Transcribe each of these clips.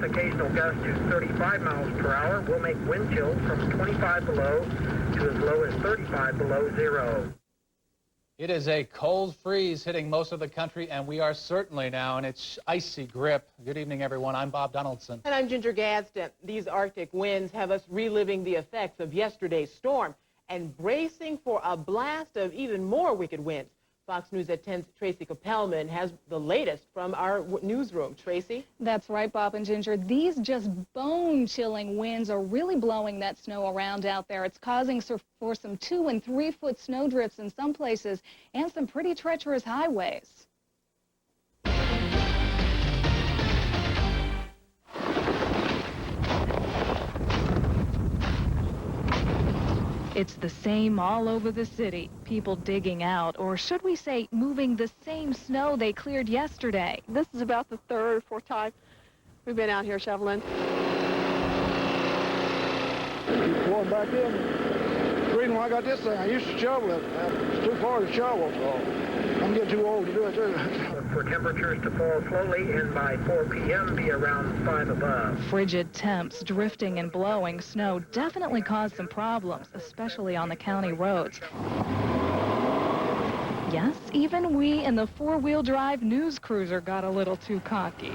Occasional gusts to 35 miles per hour will make wind chills from 25 below to as low as 35 below zero. It is a cold freeze hitting most of the country, and we are certainly now in its icy grip. Good evening, everyone. I'm Bob Donaldson. And I'm Ginger Gadsden. These Arctic winds have us reliving the effects of yesterday's storm and bracing for a blast of even more wicked winds. Fox News at 10's Tracy Koppelman has the latest from our newsroom. Tracy? That's right, Bob and Ginger. These just bone-chilling winds are really blowing that snow around out there. It's causing for some 2- and 3-foot snow drifts in some places and some pretty treacherous highways. It's the same all over the city. People digging out, or should we say moving the same snow they cleared yesterday. This is about the third or fourth time we've been out here shoveling. Keep going back in. The reason why I got this thing, I used to shovel it. It's too far to shovel, so I'm getting too old to do it too. For temperatures to fall slowly and by 4 p.m. be around 5 above. Frigid temps, drifting and blowing snow definitely caused some problems, especially on the county roads. Yes, even we in the four-wheel drive news cruiser got a little too cocky.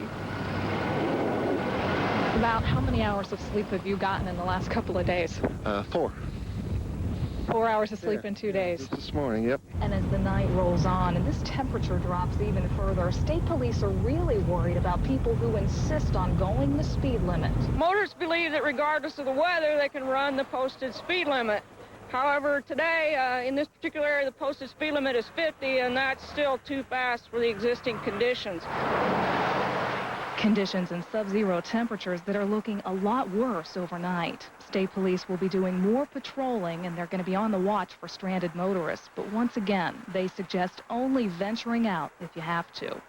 About how many hours of sleep have you gotten in the last couple of days? 4. 4 hours of sleep in 2 days. This morning, yep. And as the night rolls on and this temperature drops even further, state police are really worried about people who insist on going the speed limit. Motorists believe that regardless of the weather, they can run the posted speed limit. However, today, in this particular area, the posted speed limit is 50, and that's still too fast for the existing conditions. Conditions and sub-zero temperatures that are looking a lot worse overnight. State police will be doing more patrolling, and they're going to be on the watch for stranded motorists. But once again, they suggest only venturing out if you have to.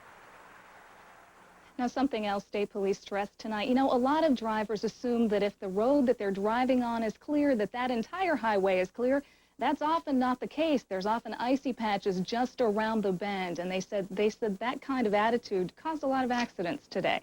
Now, something else state police stressed tonight. You know, a lot of drivers assume that if the road that they're driving on is clear, that entire highway is clear. That's often not the case. There's often icy patches just around the bend, and they said that kind of attitude caused a lot of accidents today.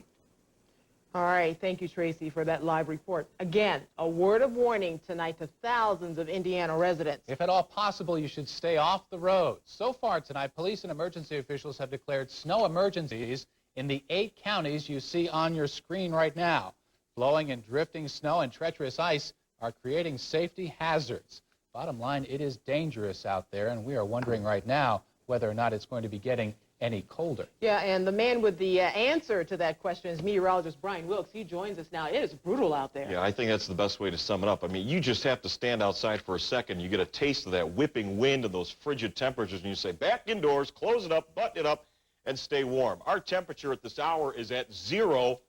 All right, thank you, Tracy, for that live report. Again, a word of warning tonight to thousands of Indiana residents. If at all possible, you should stay off the road. So far tonight, police and emergency officials have declared snow emergencies in the 8 counties you see on your screen right now. Blowing and drifting snow and treacherous ice are creating safety hazards. Bottom line, it is dangerous out there, and we are wondering right now whether or not it's going to be getting any colder. Yeah, and the man with the answer to that question is meteorologist Brian Wilkes. He joins us now. It is brutal out there. Yeah, I think that's the best way to sum it up. I mean, you just have to stand outside for a second. You get a taste of that whipping wind and those frigid temperatures, and you say, back indoors, close it up, button it up, and stay warm. Our temperature at this hour is at 0.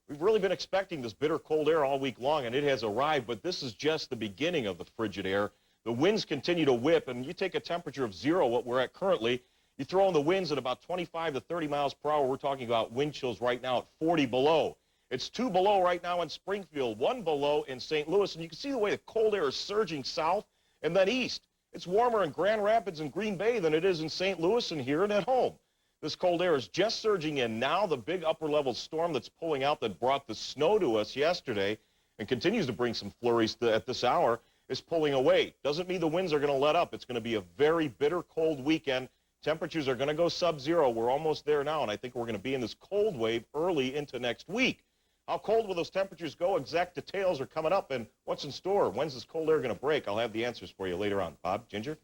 We've really been expecting this bitter cold air all week long, and it has arrived, but this is just the beginning of the frigid air. The winds continue to whip, and you take a temperature of 0, what we're at currently, you throw in the winds at about 25 to 30 miles per hour. We're talking about wind chills right now at 40 below. It's 2 below right now in Springfield, 1 below in St. Louis, and you can see the way the cold air is surging south and then east. It's warmer in Grand Rapids and Green Bay than it is in St. Louis and here and at home. This cold air is just surging in now. The big upper-level storm that's pulling out that brought the snow to us yesterday and continues to bring some flurries at this hour is pulling away. Doesn't mean the winds are going to let up. It's going to be a very bitter cold weekend. Temperatures are going to go sub-zero. We're almost there now, and I think we're going to be in this cold wave early into next week. How cold will those temperatures go? Exact details are coming up, and what's in store? When's this cold air going to break? I'll have the answers for you later on. Bob, Ginger?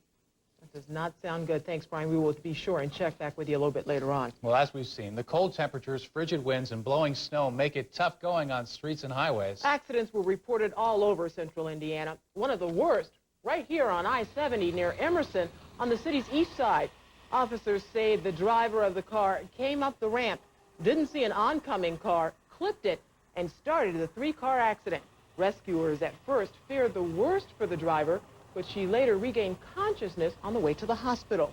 That does not sound good. Thanks, Brian. We will be sure and check back with you a little bit later on. Well, as we've seen, the cold temperatures, frigid winds, and blowing snow make it tough going on streets and highways. Accidents were reported all over central Indiana. One of the worst right here on I-70 near Emerson on the city's east side. Officers say the driver of the car came up the ramp, didn't see an oncoming car, clipped it, and started the 3-car accident. Rescuers at first feared the worst for the driver, but she later regained consciousness on the way to the hospital.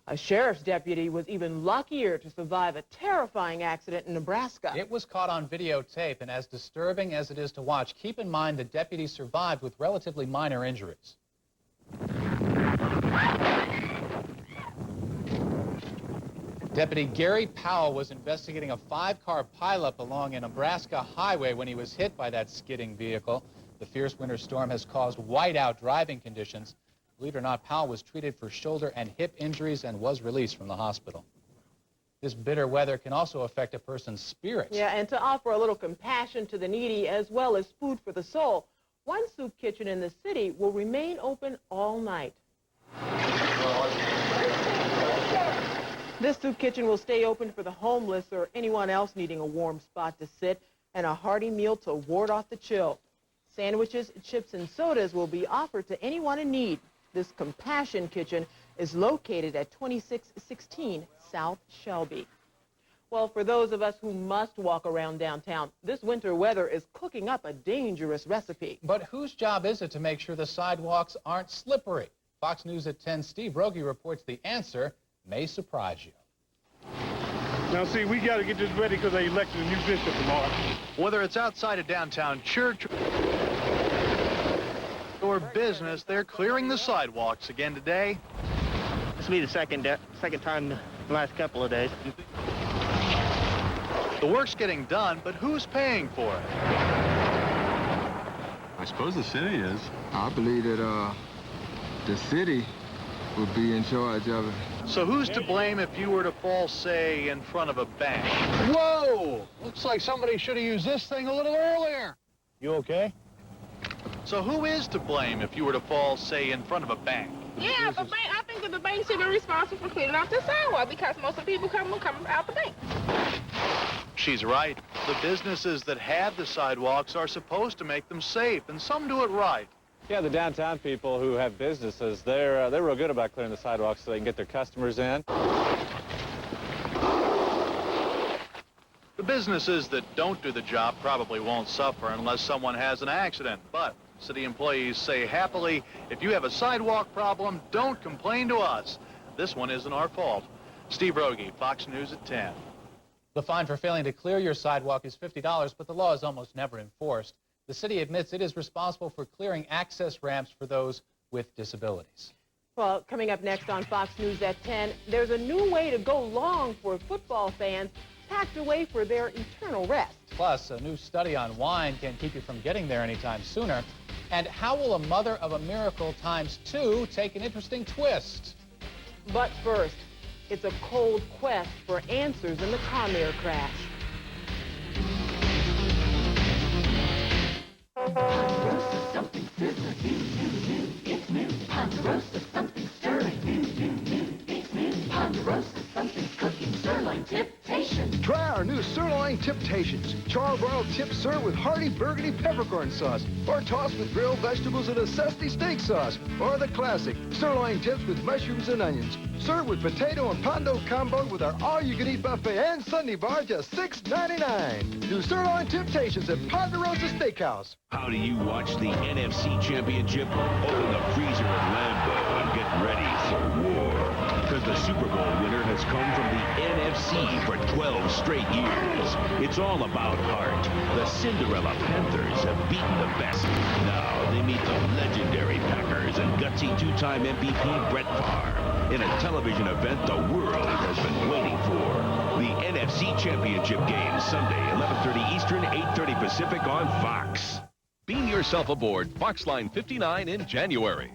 A sheriff's deputy was even luckier to survive a terrifying accident in Nebraska. It was caught on videotape, and as disturbing as it is to watch, keep in mind the deputy survived with relatively minor injuries. Deputy Gary Powell was investigating a 5-car pileup along a Nebraska highway when he was hit by that skidding vehicle. The fierce winter storm has caused whiteout driving conditions. Believe it or not, Powell was treated for shoulder and hip injuries and was released from the hospital. This bitter weather can also affect a person's spirits. Yeah, and to offer a little compassion to the needy as well as food for the soul, one soup kitchen in the city will remain open all night. This soup kitchen will stay open for the homeless or anyone else needing a warm spot to sit and a hearty meal to ward off the chill. Sandwiches, chips, and sodas will be offered to anyone in need. This Compassion Kitchen is located at 2616 South Shelby. Well, for those of us who must walk around downtown, this winter weather is cooking up a dangerous recipe. But whose job is it to make sure the sidewalks aren't slippery? Fox News at 10, Steve Rogie reports the answer may surprise you. Now, see, we got to get this ready because they elected a new bishop tomorrow. Whether it's outside a downtown church or business, they're clearing the sidewalks again today. This will be the second time in the last couple of days. The work's getting done, but who's paying for it? I suppose the city is. I believe that the city would be in charge of it. So who's to blame if you were to fall, say, in front of a bank? Whoa! Looks like somebody should have used this thing a little earlier. You okay? So who is to blame if you were to fall, say, in front of a bank? Yeah, the bank. I think that the bank should be responsible for cleaning out the sidewalk because most of the people come out the bank. She's right. The businesses that have the sidewalks are supposed to make them safe, and some do it right. Yeah, the downtown people who have businesses, they're real good about clearing the sidewalks so they can get their customers in. The businesses that don't do the job probably won't suffer unless someone has an accident. But city employees say happily, if you have a sidewalk problem, don't complain to us. This one isn't our fault. Steve Rogie, Fox News at 10. The fine for failing to clear your sidewalk is $50, but the law is almost never enforced. The city admits it is responsible for clearing access ramps for those with disabilities. Well, coming up next on Fox News at 10, there's a new way to go long for football fans packed away for their eternal rest. Plus, a new study on wine can keep you from getting there anytime sooner. And how will a mother of a miracle ×2 take an interesting twist? But first, it's a cold quest for answers in the Comair crash. Ponderosa, something sizzling, new, it's new. Ponderosa, something stirring, new, it's new. Ponderosa, something's cooking, sirloin temptations. Try our new sirloin temptations. Charbroiled tips served with hearty burgundy peppercorn sauce, or tossed with grilled vegetables in a zesty steak sauce, or the classic sirloin tips with mushrooms and onions. Served with potato and pondo combo with our all-you-can-eat buffet and Sunday bar, just $6.99. New sirloin temptations at Ponderosa Steakhouse. How do you watch the NFC Championship? Open the freezer at Lambeau and get ready for war. Because the Super Bowl winner has come from the NFC for 12 straight years. It's all about heart. The Cinderella Panthers have beaten the best. Now they meet the legendary Packers and gutsy two-time MVP Brett Favre in a television event the world has been waiting for. The NFC Championship game, Sunday, 11:30 Eastern, 8:30 Pacific on Fox. Beam yourself aboard Fox Line 59 in January.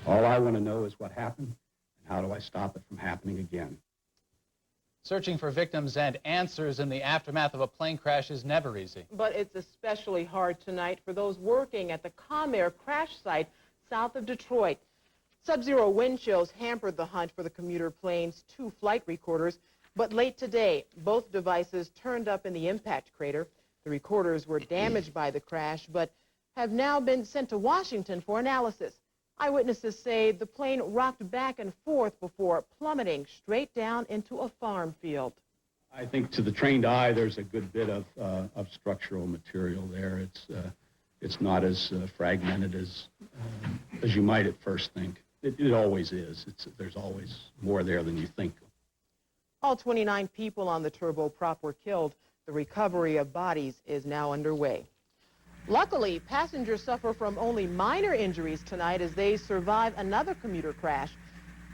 All I want to know is what happened, and how do I stop it from happening again. Searching for victims and answers in the aftermath of a plane crash is never easy. But it's especially hard tonight for those working at the Comair crash site south of Detroit. Sub-zero wind chills hampered the hunt for the commuter plane's 2 flight recorders, but late today, both devices turned up in the impact crater. The recorders were damaged by the crash, but have now been sent to Washington for analysis. Eyewitnesses say the plane rocked back and forth before plummeting straight down into a farm field. I think to the trained eye, there's a good bit of structural material there. It's not as fragmented as you might at first think. It always is. There's always more there than you think. All 29 people on the turboprop were killed. The recovery of bodies is now underway. Luckily, passengers suffer from only minor injuries tonight as they survive another commuter crash.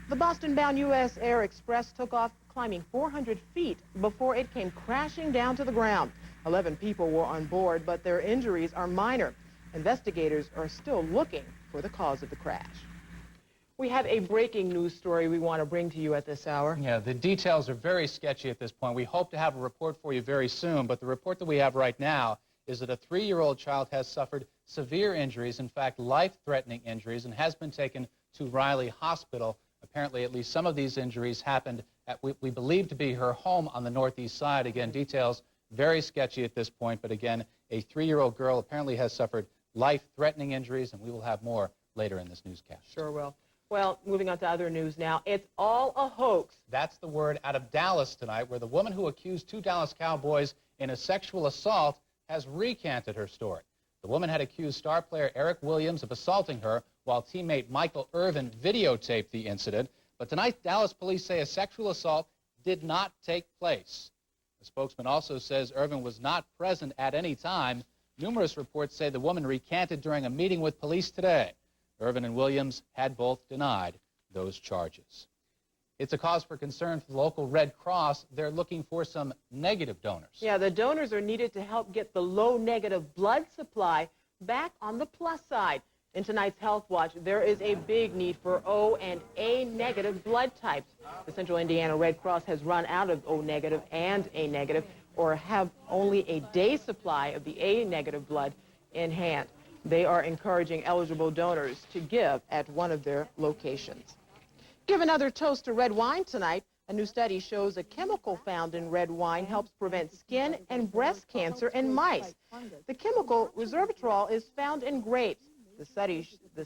The Boston-bound USAir Express took off climbing 400 feet before it came crashing down to the ground. 11 people were on board, but their injuries are minor. Investigators are still looking for the cause of the crash. We have a breaking news story we want to bring to you at this hour. Yeah, the details are very sketchy at this point. We hope to have a report for you very soon, but the report that we have right now is that a 3-year-old child has suffered severe injuries, in fact, life-threatening injuries, and has been taken to Riley Hospital. Apparently, at least some of these injuries happened at what we believe to be her home on the northeast side. Again, details very sketchy at this point, but again, a 3-year-old girl apparently has suffered life-threatening injuries, and we will have more later in this newscast. Sure will. Well, moving on to other news now. It's all a hoax. That's the word out of Dallas tonight, where the woman who accused 2 Dallas Cowboys in a sexual assault has recanted her story. The woman had accused star player Eric Williams of assaulting her while teammate Michael Irvin videotaped the incident. But tonight, Dallas police say a sexual assault did not take place. The spokesman also says Irvin was not present at any time. Numerous reports say the woman recanted during a meeting with police today. Irvin and Williams had both denied those charges. It's a cause for concern for the local Red Cross. They're looking for some negative donors. Yeah, the donors are needed to help get the low negative blood supply back on the plus side. In tonight's Health Watch, there is a big need for O and A negative blood types. The Central Indiana Red Cross has run out of O negative and A negative, or have only a day supply of the A negative blood in hand. They are encouraging eligible donors to give at one of their locations. Give another toast to red wine tonight. A new study shows a chemical found in red wine helps prevent skin and breast cancer in mice. The chemical resveratrol is found in grapes. The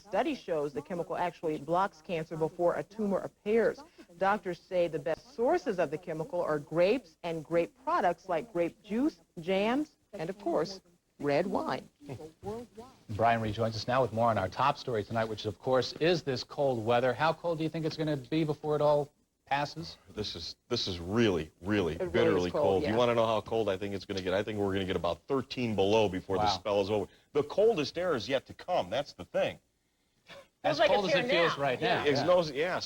study shows the chemical actually blocks cancer before a tumor appears. Doctors say the best sources of the chemical are grapes and grape products like grape juice, jams, and of course, red wine. Brian rejoins us now with more on our top story tonight, which of course is this cold weather. How cold do you think it's going to be before it all passes? This is really bitterly really cold. You want to know how cold I think it's going to get? I think we're going to get about 13 below before the spell is over. The coldest air is yet to come. That's the thing. As cold as it feels right now.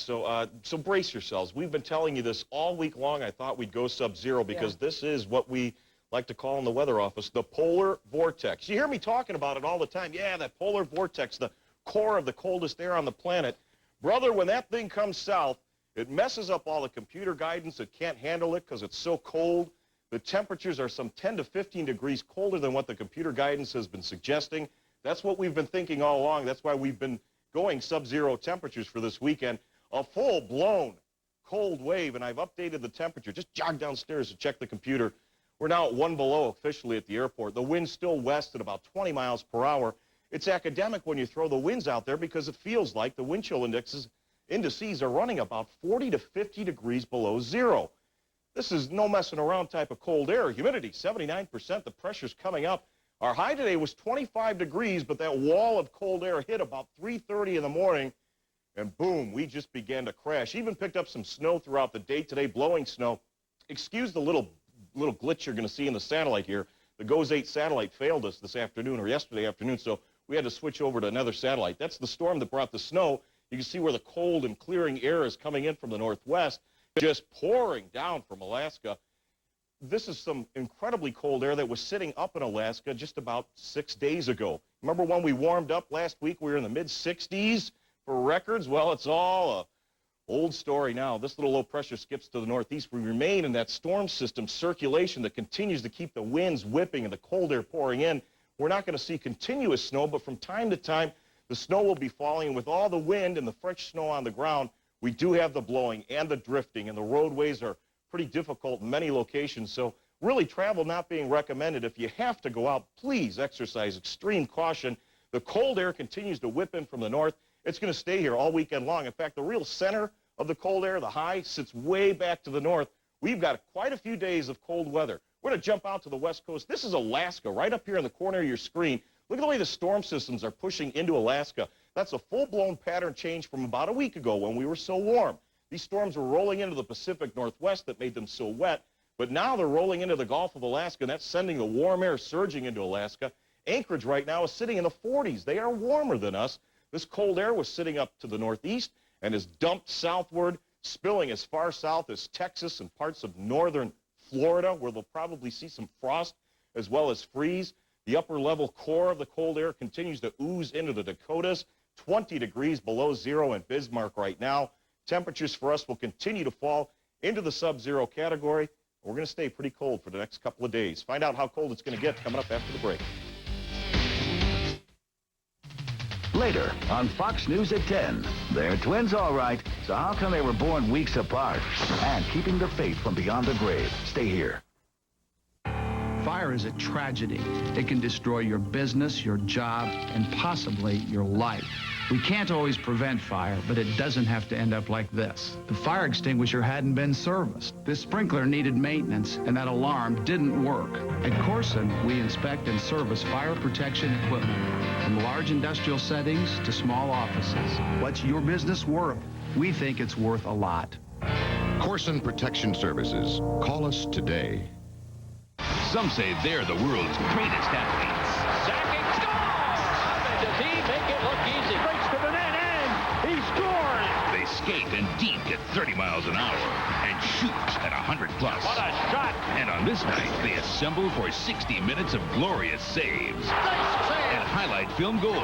So brace yourselves. We've been telling you this all week long. I thought we'd go sub-zero because this is what we like to call in the weather office the polar vortex. You hear me talking about it all the time. Yeah, that polar vortex, the core of the coldest air on the planet. Brother, when that thing comes south, it messes up all the computer guidance. It can't handle it because it's so cold. The temperatures are some 10 to 15 degrees colder than what the computer guidance has been suggesting. That's what we've been thinking all along. That's why we've been going sub-zero temperatures for this weekend. A full-blown cold wave, and I've updated the temperature. Just jog downstairs to check the computer. We're now at 1 below officially at the airport. The wind's still west at about 20 miles per hour. It's academic when you throw the winds out there because it feels like the wind chill indices are running about 40 to 50 degrees below zero. This is no messing around type of cold air. Humidity, 79%. The pressure's coming up. Our high today was 25 degrees, but that wall of cold air hit about 3:30 in the morning, and boom, we just began to crash. Even picked up some snow throughout the day today, blowing snow. Excuse the little glitch you're going to see in the satellite here. The GOES 8 satellite failed us this afternoon or yesterday afternoon, so we had to switch over to another satellite. That's the storm that brought the snow. You can see where the cold and clearing air is coming in from the northwest, just pouring down from Alaska. This is some incredibly cold air that was sitting up in Alaska just about 6 days ago. Remember when we warmed up last week, we were in the mid-60s for records? Well, it's all a old story now. This little low pressure skips to the northeast. We remain in that storm system circulation that continues to keep the winds whipping and the cold air pouring in. We're not going to see continuous snow, but from time to time, the snow will be falling. And with all the wind and the fresh snow on the ground, we do have the blowing and the drifting, and the roadways are pretty difficult in many locations. So really, travel not being recommended. If you have to go out, please exercise extreme caution. The cold air continues to whip in from the north. It's going to stay here all weekend long. In fact, the real center of the cold air, the high, sits way back to the north. We've got quite a few days of cold weather. We're going to jump out to the west coast. This is Alaska, right up here in the corner of your screen. Look at the way the storm systems are pushing into Alaska. That's a full-blown pattern change from about a week ago when we were so warm. These storms were rolling into the Pacific Northwest that made them so wet, but now they're rolling into the Gulf of Alaska, and that's sending the warm air surging into Alaska. Anchorage right now is sitting in the 40s. They are warmer than us. This cold air was sitting up to the northeast and is dumped southward, spilling as far south as Texas and parts of northern Florida, where they'll probably see some frost as well as freeze. The upper level core of the cold air continues to ooze into the Dakotas, 20 degrees below zero in Bismarck right now. Temperatures for us will continue to fall into the sub-zero category. We're going to stay pretty cold for the next couple of days. Find out how cold it's going to get coming up after the break. Later on Fox News at 10. They're twins all right, so how come they were born weeks apart? And keeping the faith from beyond the grave. Stay here. Fire is a tragedy. It can destroy your business, your job, and possibly your life. We can't always prevent fire, but it doesn't have to end up like this. The fire extinguisher hadn't been serviced. This sprinkler needed maintenance, and that alarm didn't work. At Corson, we inspect and service fire protection equipment, from large industrial settings to small offices. What's your business worth? We think it's worth a lot. Corson Protection Services. Call us today. Some say they're the world's greatest athletes. Sacking scores! Does he make it look easy? Breaks to the net and he scores! They skate and deke at 30 miles an hour and shoot at 100 plus. What a shot! And on this night, they assemble for 60 minutes of glorious saves and highlight film goals.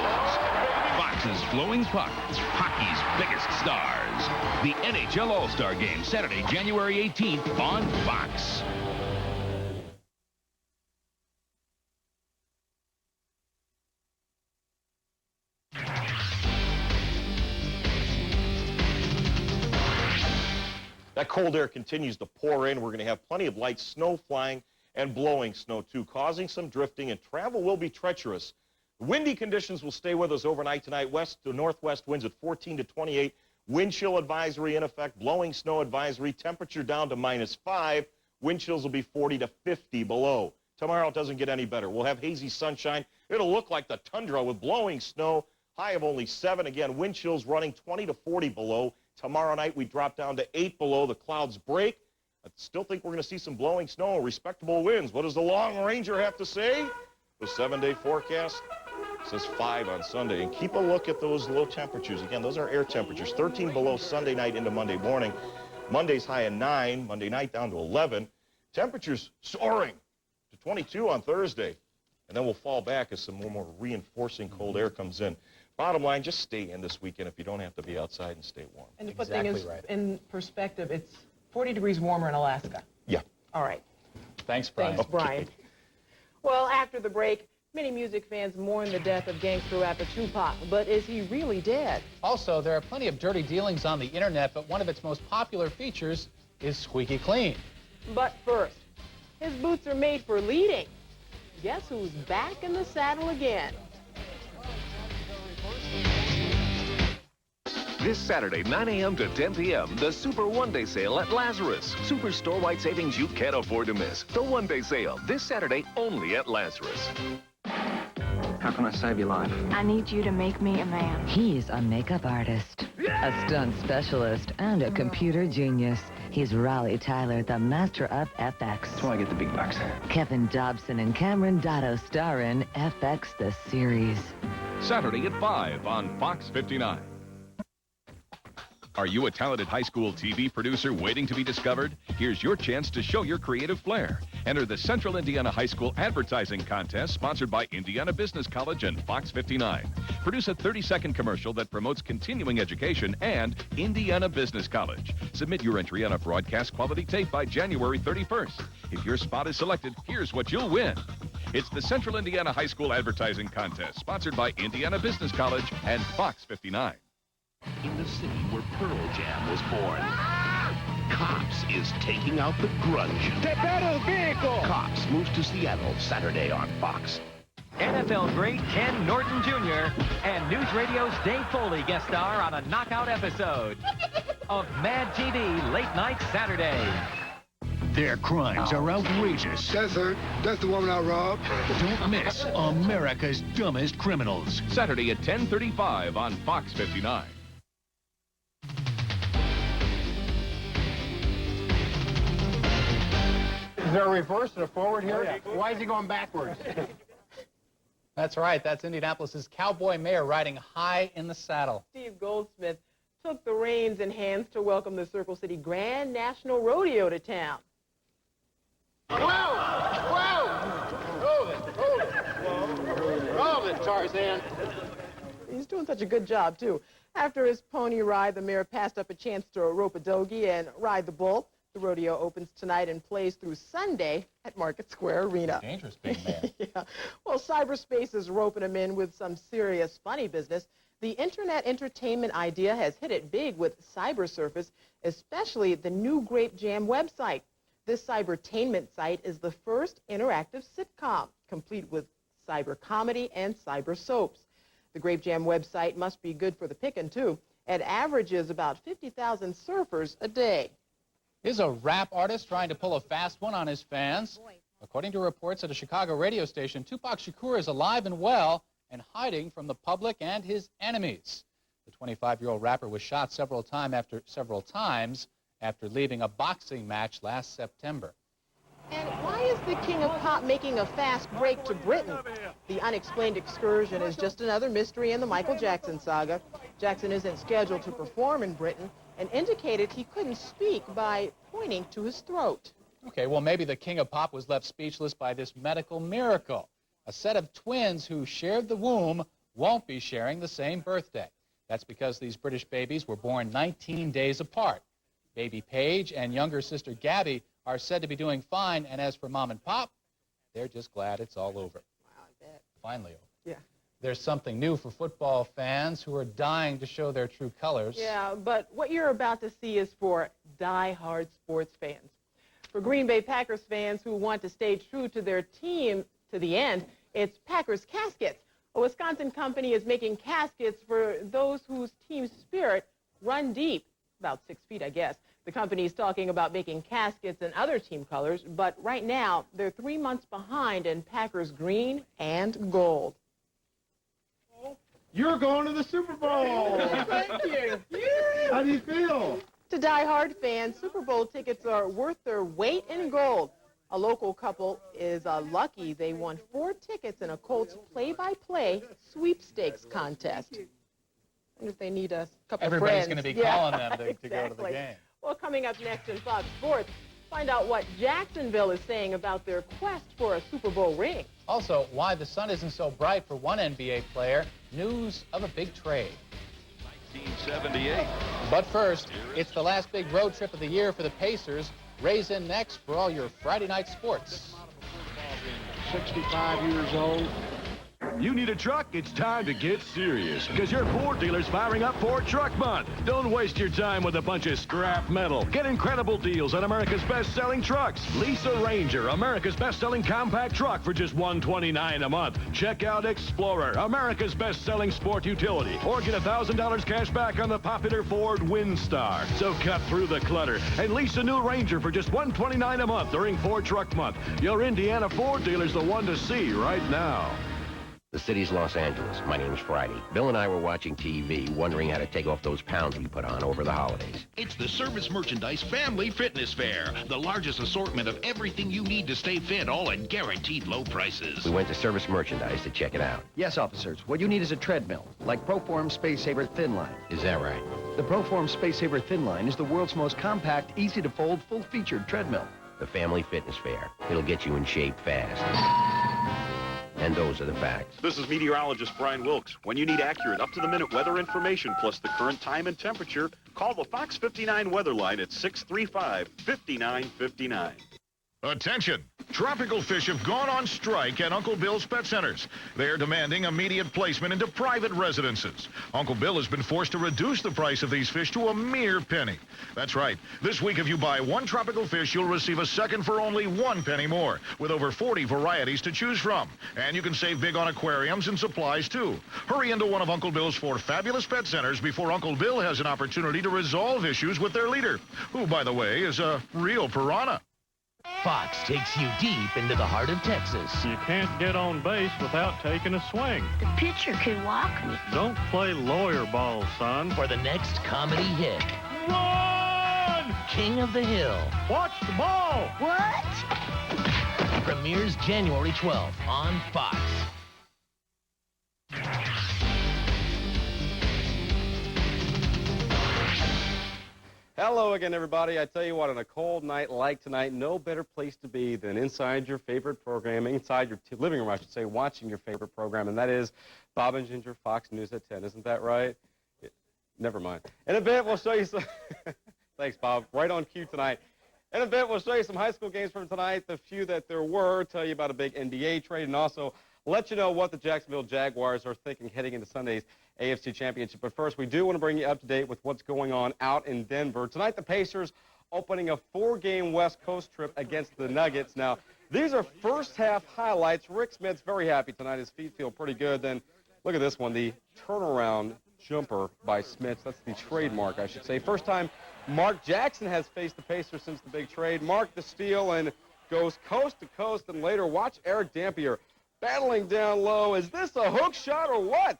Fox's Flowing Puck, hockey's biggest stars. The NHL All-Star Game, Saturday, January 18th on Fox. That cold air continues to pour in. We're going to have plenty of light snow flying and blowing snow, too, causing some drifting, and travel will be treacherous. Windy conditions will stay with us overnight tonight. West to northwest winds at 14 to 28. Wind chill advisory in effect. Blowing snow advisory. Temperature down to -5. Wind chills will be 40 to 50 below. Tomorrow it doesn't get any better. We'll have hazy sunshine. It'll look like the tundra with blowing snow. High of only 7. Again, wind chills running 20 to 40 below. Tomorrow night, we drop down to 8 below. The clouds break. I still think we're going to see some blowing snow and respectable winds. What does the Long Ranger have to say? The 7-day forecast says 5 on Sunday. And keep a look at those low temperatures. Again, those are air temperatures. 13 below Sunday night into Monday morning. Monday's high of 9. Monday night down to 11. Temperatures soaring to 22 on Thursday. And then we'll fall back as some more reinforcing cold air comes in. Bottom line, just stay in this weekend if you don't have to be outside and stay warm. And to put things in perspective, it's 40 degrees warmer in Alaska. Yeah. All right. Thanks, Brian. Thanks, Brian. Okay. Well, after the break, many music fans mourn the death of gangster rapper Tupac, but is he really dead? Also, there are plenty of dirty dealings on the internet, but one of its most popular features is squeaky clean. But first, his boots are made for leading. Guess who's back in the saddle again? This Saturday, 9 a.m. to 10 p.m., the Super One-Day Sale at Lazarus. Super store-wide savings you can't afford to miss. The One-Day Sale, this Saturday, only at Lazarus. How can I save your life? I need you to make me a man. He's a makeup artist, a stunt specialist, and a computer genius. He's Raleigh Tyler, the master of FX. That's why I get the big bucks. Kevin Dobson and Cameron Dotto star in FX the Series. Saturday at 5 on Fox 59. Are you a talented high school TV producer waiting to be discovered? Here's your chance to show your creative flair. Enter the Central Indiana High School Advertising Contest sponsored by Indiana Business College and Fox 59. Produce a 30-second commercial that promotes continuing education and Indiana Business College. Submit your entry on a broadcast quality tape by January 31st. If your spot is selected, here's what you'll win. It's the Central Indiana High School Advertising Contest sponsored by Indiana Business College and Fox 59. In the city where Pearl Jam was born, Cops is taking out the grunge. The battle vehicle! Cops moves to Seattle Saturday on Fox. NFL great Ken Norton Jr. and News Radio's Dave Foley guest star on a knockout episode of Mad TV Late Night Saturday. Their crimes are outrageous. That's her. That's the woman I robbed. Don't miss America's Dumbest Criminals. Saturday at 10:35 on Fox 59. Is there a reverse and a forward here? Why is he going backwards? That's right. That's Indianapolis's cowboy mayor riding high in the saddle. Steve Goldsmith took the reins in hands to welcome the Circle City Grand National Rodeo to town. Roll it, Tarzan. He's doing such a good job, too. After his pony ride, the mayor passed up a chance to rope a dogie and ride the bull. The rodeo opens tonight and plays through Sunday at Market Square Arena. Dangerous being mayor. Yeah. Well, cyberspace is roping him in with some serious funny business. The internet entertainment idea has hit it big with Cybersurface, especially the new Grape Jam website. This cybertainment site is the first interactive sitcom, complete with cyber comedy and cyber soaps. The Grape Jam website must be good for the picking, too. It averages about 50,000 surfers a day. Here's a rap artist trying to pull a fast one on his fans. According to reports at a Chicago radio station, Tupac Shakur is alive and well and hiding from the public and his enemies. The 25-year-old rapper was shot several times after leaving a boxing match last September. And why is the King of Pop making a fast break to Britain? The unexplained excursion is just another mystery in the Michael Jackson saga. Jackson isn't scheduled to perform in Britain and indicated he couldn't speak by pointing to his throat. Okay, well, maybe the King of Pop was left speechless by this medical miracle. A set of twins who shared the womb won't be sharing the same birthday. That's because these British babies were born 19 days apart. Baby Paige and younger sister Gabby are said to be doing fine, and as for Mom and Pop, they're just glad it's all over. Wow, I bet. Finally over. Yeah. There's something new for football fans who are dying to show their true colors. Yeah, but what you're about to see is for die-hard sports fans. For Green Bay Packers fans who want to stay true to their team to the end, it's Packers Caskets. A Wisconsin company is making caskets for those whose team spirit run deep, about 6 feet, I guess. The company is talking about making caskets in other team colors, but right now they're 3 months behind in Packers green and gold. You're going to the Super Bowl. Thank you. How do you feel? To die-hard fans, Super Bowl tickets are worth their weight in gold. A local couple is lucky they won 4 tickets in a Colts play-by-play sweepstakes contest. I wonder if they need a couple of friends. Everybody's going to be calling them to go to the game. Well, coming up next in Fox Sports, find out what Jacksonville is saying about their quest for a Super Bowl ring. Also, why the sun isn't so bright for one NBA player. News of a big trade. 1978. But first, it's the last big road trip of the year for the Pacers. Ray's in next for all your Friday night sports. 65 years old. You need a truck? It's time to get serious, because your Ford dealer's firing up Ford Truck Month. Don't waste your time with a bunch of scrap metal. Get incredible deals on America's best-selling trucks. Lease a Ranger, America's best-selling compact truck, for just $129 a month. Check out Explorer, America's best-selling sport utility, or get $1,000 cash back on the popular Ford Windstar. So cut through the clutter and lease a new Ranger for just $129 a month during Ford Truck Month. Your Indiana Ford dealer's the one to see right now. The city's Los Angeles. My name's Friday. Bill and I were watching TV, wondering how to take off those pounds we put on over the holidays. It's the Service Merchandise Family Fitness Fair. The largest assortment of everything you need to stay fit, all at guaranteed low prices. We went to Service Merchandise to check it out. Yes, officers. What you need is a treadmill, like Proform Space Saver Thin Line. Is that right? The Proform Space Saver Thin Line is the world's most compact, easy-to-fold, full-featured treadmill. The Family Fitness Fair. It'll get you in shape fast. And those are the facts. This is meteorologist Brian Wilkes. When you need accurate, up-to-the-minute weather information plus the current time and temperature, call the Fox 59 weather line at 635-5959. Attention! Tropical fish have gone on strike at Uncle Bill's Pet Centers. They're demanding immediate placement into private residences. Uncle Bill has been forced to reduce the price of these fish to a mere penny. That's right. This week, if you buy one tropical fish, you'll receive a second for only 1 penny more, with over 40 varieties to choose from. And you can save big on aquariums and supplies, too. Hurry into one of Uncle Bill's 4 fabulous pet centers before Uncle Bill has an opportunity to resolve issues with their leader, who, by the way, is a real piranha. Fox takes you deep into the heart of Texas. You can't get on base without taking a swing. The pitcher could walk me. Don't play lawyer ball, son. For the next comedy hit. Run! King of the Hill. Watch the ball! What? Premieres January 12th on Fox. Hello again, everybody. I tell you what, on a cold night like tonight, no better place to be than inside your favorite program, inside your living room, I should say, watching your favorite program, and that is Bob and Ginger, Fox News at 10. Isn't that right? Never mind. In a bit, we'll show you some... Thanks, Bob. Right on cue tonight. In a bit, we'll show you some high school games from tonight, the few that there were, tell you about a big NBA trade, and also let you know what the Jacksonville Jaguars are thinking heading into Sunday's AFC Championship. But first, we do want to bring you up to date with what's going on out in Denver. Tonight, the Pacers opening a 4-game West Coast trip against the Nuggets. Now, these are first-half highlights. Rick Smith's very happy tonight. His feet feel pretty good. Then, look at this one, the turnaround jumper by Smith. That's the trademark, I should say. First time Mark Jackson has faced the Pacers since the big trade. Mark the steal and goes coast to coast. And later, watch Eric Dampier battling down low. Is this a hook shot or what?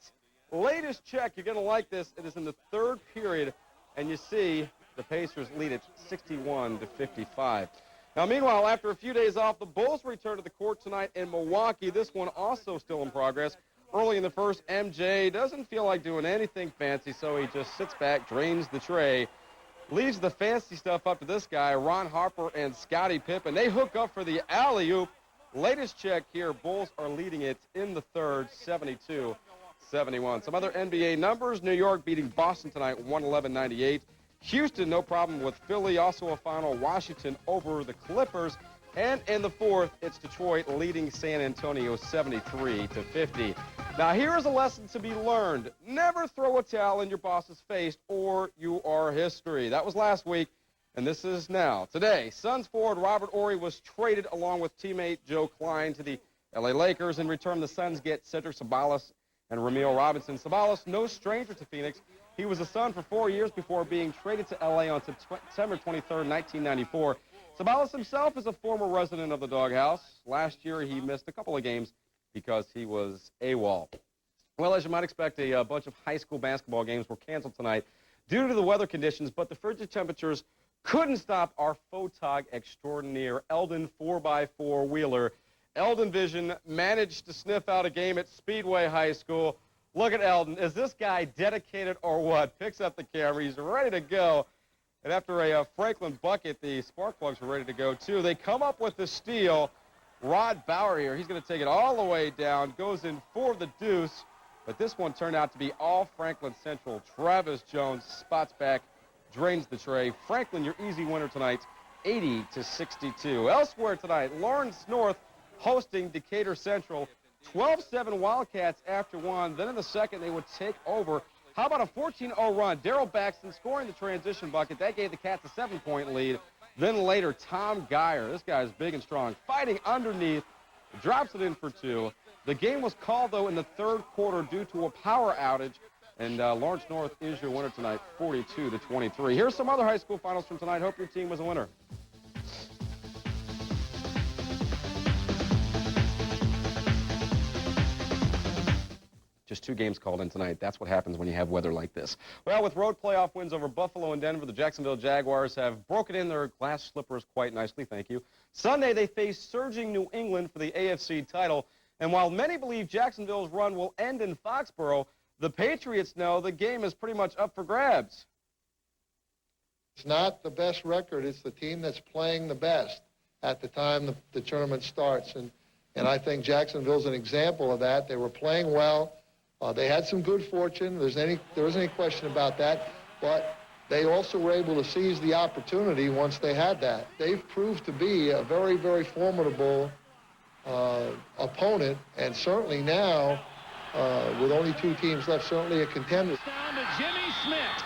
Latest check, you're going to like this. It is in the third period, and you see the Pacers lead it 61-55. Now, meanwhile, after a few days off, the Bulls return to the court tonight in Milwaukee. This one also still in progress. Early in the first, MJ doesn't feel like doing anything fancy, so he just sits back, drains the tray, leaves the fancy stuff up to this guy, Ron Harper and Scottie Pippen. They hook up for the alley-oop. Latest check here, Bulls are leading it in the third, 72-71. Some other NBA numbers, New York beating Boston tonight, 111-98. Houston, no problem with Philly. Also a final, Washington over the Clippers. And in the fourth, it's Detroit leading San Antonio 73-50. Now, here is a lesson to be learned. Never throw a towel in your boss's face or you are history. That was last week, and this is now. Today, Suns forward Robert Horry was traded along with teammate Joe Klein to the LA Lakers. In return, the Suns get Cedric Ceballos and Ramil Robinson. Ceballos, no stranger to Phoenix. He was a Sun for 4 years before being traded to L.A. on September 23rd, 1994. Ceballos himself is a former resident of the doghouse. Last year, he missed a couple of games because he was AWOL. Well, as you might expect, a bunch of high school basketball games were canceled tonight due to the weather conditions, but the frigid temperatures couldn't stop our photog extraordinaire, Eldon 4x4 Wheeler. Eldon Vision managed to sniff out a game at Speedway High School. Look at Eldon. Is this guy dedicated or what? Picks up the camera. He's ready to go. And after a Franklin bucket, the spark plugs were ready to go, too. They come up with the steal. Rod Bauer here. He's going to take it all the way down. Goes in for the deuce. But this one turned out to be all Franklin Central. Travis Jones spots back, drains the tray. Franklin, your easy winner tonight, 80-62. Elsewhere tonight, Lawrence North hosting Decatur Central. 12-7 Wildcats after one. Then in the second, they would take over. How about a 14-0 run? Daryl Baxton scoring the transition bucket. That gave the Cats a 7-point lead. Then later, Tom Geyer. This guy is big and strong. Fighting underneath. Drops it in for two. The game was called, though, in the third quarter due to a power outage. And Lawrence North is your winner tonight, 42-23. Here's some other high school finals from tonight. Hope your team was a winner. Just 2 games called in tonight. That's what happens when you have weather like this. Well, with road playoff wins over Buffalo and Denver, the Jacksonville Jaguars have broken in their glass slippers quite nicely, thank you. Sunday, they face surging New England for the AFC title. And while many believe Jacksonville's run will end in Foxborough, the Patriots know the game is pretty much up for grabs. It's not the best record. It's the team that's playing the best at the time the tournament starts. And I think Jacksonville's an example of that. They were playing well. They had some good fortune. There isn't any question about that. But they also were able to seize the opportunity once they had that. They've proved to be a very, very formidable opponent, and certainly now, with only 2 teams left, certainly a contender. Down to Jimmy Smith.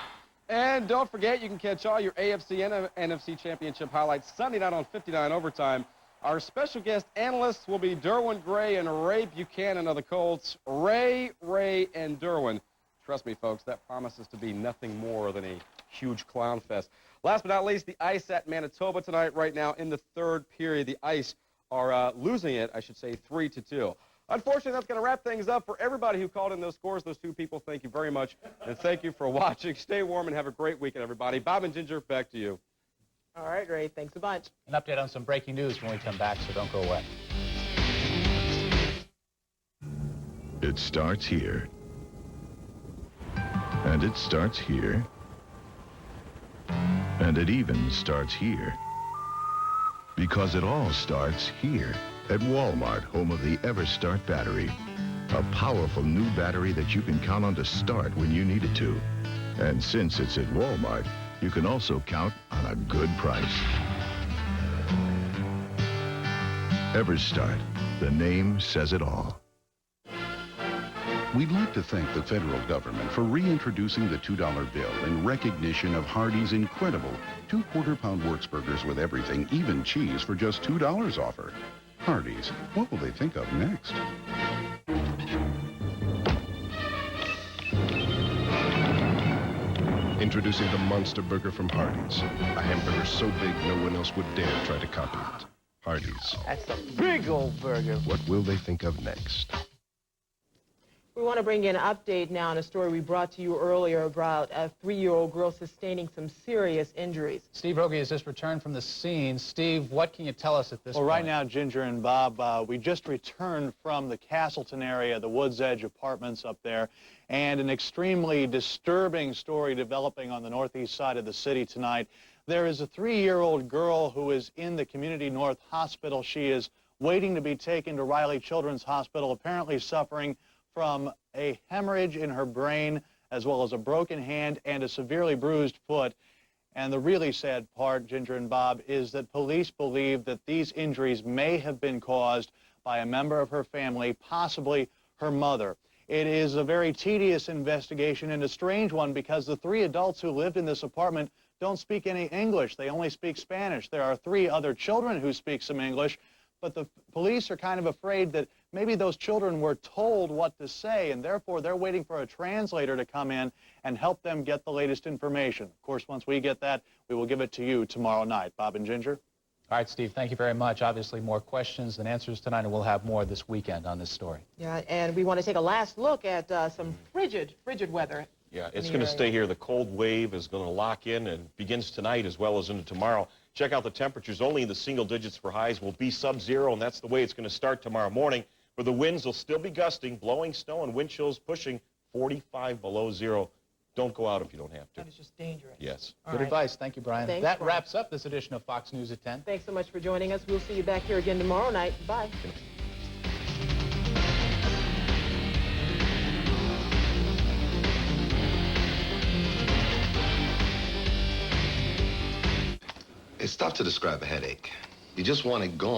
And don't forget, you can catch all your AFC and NFC Championship highlights Sunday night on 59 Overtime. Our special guest analysts will be Derwin Gray and Ray Buchanan of the Colts. Ray, and Derwin. Trust me, folks, that promises to be nothing more than a huge clown fest. Last but not least, the Ice at Manitoba tonight. Right now in the third period, the Ice are losing it, I should say, 3-2. Unfortunately, that's going to wrap things up for everybody who called in those scores. Those 2 people, thank you very much. And thank you for watching. Stay warm and have a great weekend, everybody. Bob and Ginger, back to you. All right, Ray, thanks a bunch. An update on some breaking news when we come back, so don't go away. It starts here. And it starts here. And it even starts here. Because it all starts here at Walmart, home of the EverStart battery. A powerful new battery that you can count on to start when you need it to. And since it's at Walmart, you can also count on a good price. EverStart. The name says it all. We'd like to thank the federal government for reintroducing the $2 bill in recognition of Hardee's incredible 2 quarter-pound Works burgers with everything, even cheese, for just $2 offer. Hardee's, what will they think of next? Introducing the Monster Burger from Hardee's. A hamburger so big no one else would dare try to copy it. Hardee's. That's a big old burger. What will they think of next? We want to bring you an update now on a story we brought to you earlier about a 3-year-old girl sustaining some serious injuries. Steve Rogie has just returned from the scene. Steve, what can you tell us at this point? Well, right now, Ginger and Bob, we just returned from the Castleton area, the Woods Edge apartments up there, and an extremely disturbing story developing on the northeast side of the city tonight. There is a 3-year-old girl who is in the Community North Hospital. She is waiting to be taken to Riley Children's Hospital, apparently suffering from a hemorrhage in her brain, as well as a broken hand and a severely bruised foot. And the really sad part, Ginger and Bob, is that police believe that these injuries may have been caused by a member of her family, possibly her mother. It is a very tedious investigation and a strange one because the 3 adults who lived in this apartment don't speak any English. They only speak Spanish. There are 3 other children who speak some English, but the police are kind of afraid that maybe those children were told what to say, and therefore they're waiting for a translator to come in and help them get the latest information. Of course, once we get that, we will give it to you tomorrow night. Bob and Ginger? All right, Steve, thank you very much. Obviously, more questions than answers tonight, and we'll have more this weekend on this story. Yeah, and we want to take a last look at some frigid weather. Yeah, it's going to stay here. The cold wave is going to lock in and begins tonight as well as into tomorrow. Check out the temperatures. Only in the single digits for highs. Will be sub-zero, and that's the way it's going to start tomorrow morning. Where the winds will still be gusting, blowing snow and wind chills pushing 45 below zero. Don't go out if you don't have to. That is just dangerous. Yes. Good advice. Thank you, Brian. Thanks, that Brian. wraps up this edition of Fox News at 10. Thanks so much for joining us. We'll see you back here again tomorrow night. Bye. It's tough to describe a headache. You just want it gone.